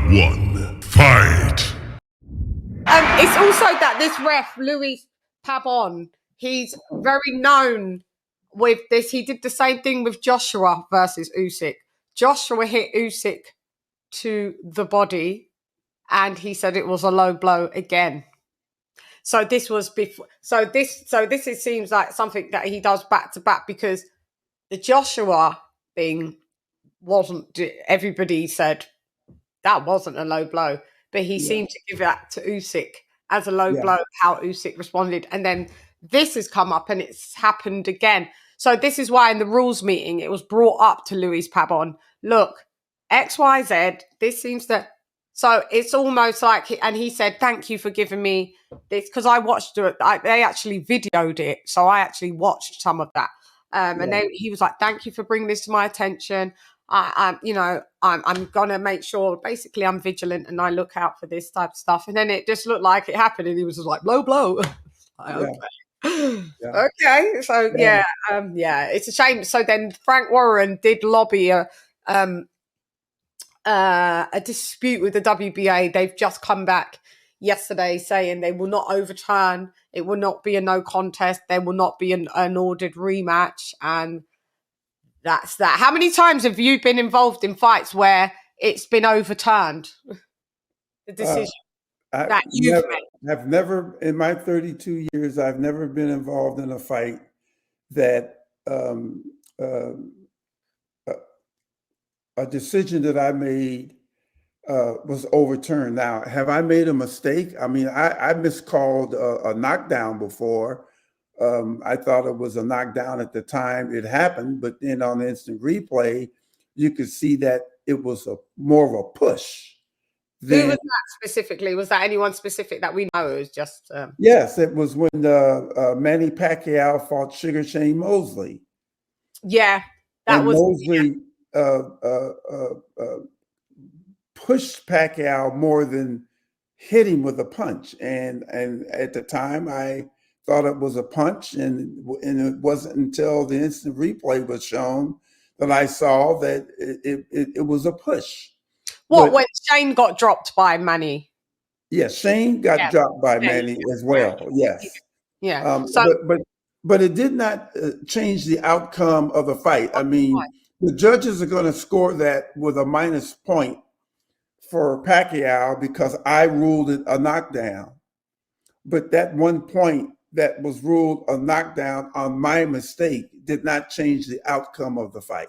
one, fight. It's also that this ref, Luis Pabon, he's very known with this. He did the same thing with Joshua versus Usyk. Joshua hit Usyk to the body, and he said it was a low blow again. So this was before. So this it seems like something that he does back to back, because the Joshua thing wasn't. Everybody said that wasn't a low blow, but he seemed to give that to Usyk as a low blow. How Usyk responded, and then this has come up and it's happened again. So this is why in the rules meeting it was brought up to Luis Pabon. Look, XYZ. This seems to. So it's almost like, and he said, "Thank you for giving me this," because I watched it. They actually videoed it, so I actually watched some of that. And he was like, "Thank you for bringing this to my attention. I'm gonna make sure. Basically, I'm vigilant and I look out for this type of stuff." And then it just looked like it happened, and he was just like, "Blow, blow." Okay. So it's a shame. So then Frank Warren did lobby a dispute with the WBA. They've just come back yesterday saying they will not overturn. It will not be a no contest. There will not be an ordered rematch, and that's that. How many times have you been involved in fights where it's been overturned? The decision that you've made. I've never, in my 32 years, I've never been involved in a fight that a decision that I made was overturned. Now, have I made a mistake? I mean, I miscalled a knockdown before. I thought it was a knockdown at the time it happened, but then on the instant replay, you could see that it was more of a push. Who was that specifically? Was that anyone specific that we know? It was just yes, it was when Manny Pacquiao fought Sugar Shane Mosley. Yeah, that was Mosley pushed Pacquiao more than hit him with a punch, and at the time I thought it was a punch, and it wasn't until the instant replay was shown that I saw that it was a push. When Shane got dropped by Manny? Yes, Shane got dropped by Manny as well. Yes. Yeah. But it did not change the outcome of the fight. I mean, the judges are going to score that with a minus point for Pacquiao because I ruled it a knockdown. But that 1 point that was ruled a knockdown on my mistake did not change the outcome of the fight.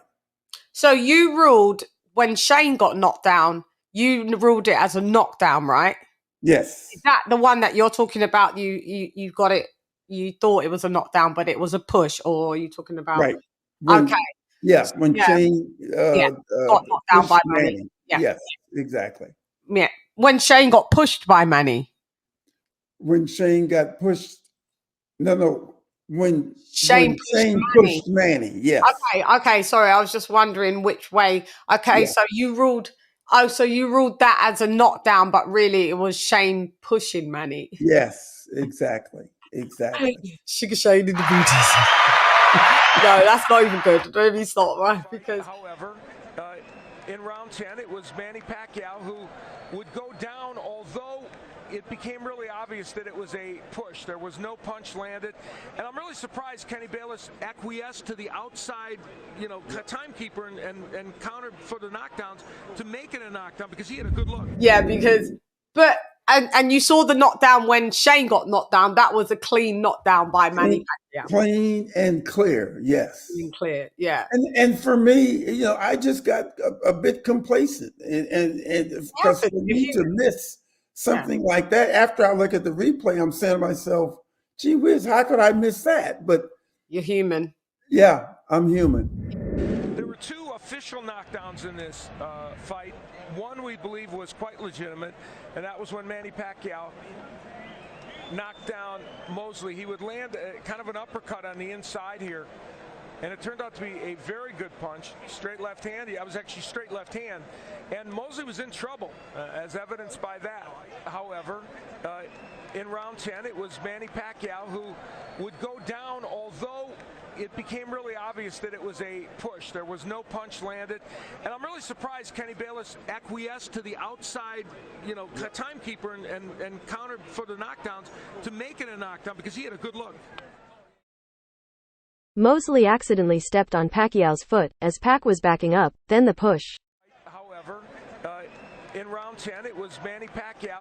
So you ruled when Shane got knocked down, you ruled it as a knockdown, right? Yes. Is that the one that you're talking about? You got it. You thought it was a knockdown, but it was a push, or are you talking about? Right. Okay. Yeah, when Shane got knocked down by Manny. Yeah. Yes, exactly. Yeah. When Shane got pushed by Manny. When Shane got pushed. No. When Shane pushed Manny. Yes. Okay. Sorry, I was just wondering which way. Okay, so you ruled. So you ruled that as a knockdown, but really it was Shane pushing Manny. Yes, exactly. Sugar Shane in the booties. No, that's not even good. Maybe it's not right because. However, in round 10, it was Manny Pacquiao who would go down, although it became really obvious that it was a push. There was no punch landed. And I'm really surprised Kenny Bayless acquiesced to the outside, timekeeper and countered for the knockdowns to make it a knockdown because he had a good look. Yeah, and you saw the knockdown when Shane got knocked down. That was a clean knockdown by Manny Pacquiao. Clean and clear, yes. Clean, clear, yeah. And for me, I just got a bit complacent. And because for me to miss something like that, after I look at the replay, I'm saying to myself, gee whiz, how could I miss that? But you're human. Yeah, I'm human. There were two official knockdowns in this fight. One we believe was quite legitimate, and that was when Manny Pacquiao knocked down Mosley. He would land kind of an uppercut on the inside here, and it turned out to be a very good punch, straight left hand. I was actually straight left hand, and Mosley was in trouble, as evidenced by that. However, in round 10, it was Manny Pacquiao who would go down, although it became really obvious that it was a push. There was no punch landed. And I'm really surprised Kenny Bayless acquiesced to the outside, timekeeper and countered for the knockdowns to make it a knockdown because he had a good look. Mosley accidentally stepped on Pacquiao's foot as Pac was backing up, then the push. However, in round 10, it was Manny Pacquiao.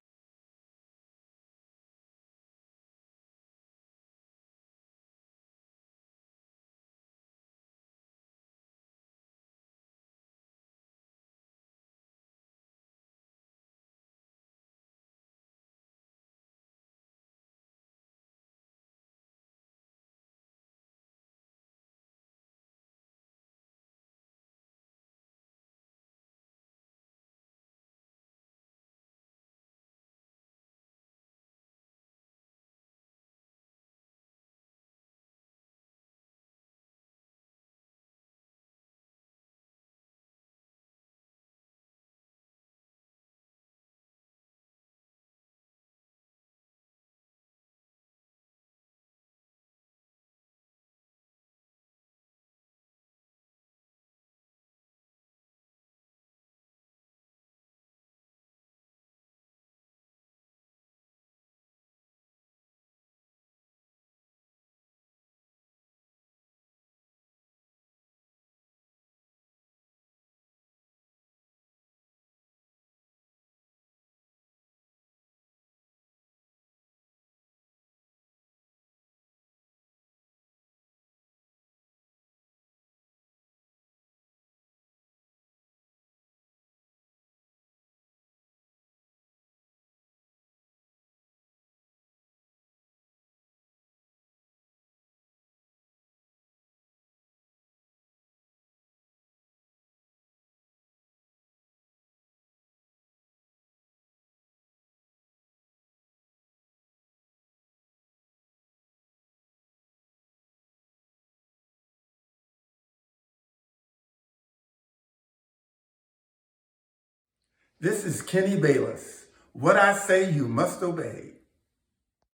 This is Kenny Bayless. What I say, you must obey.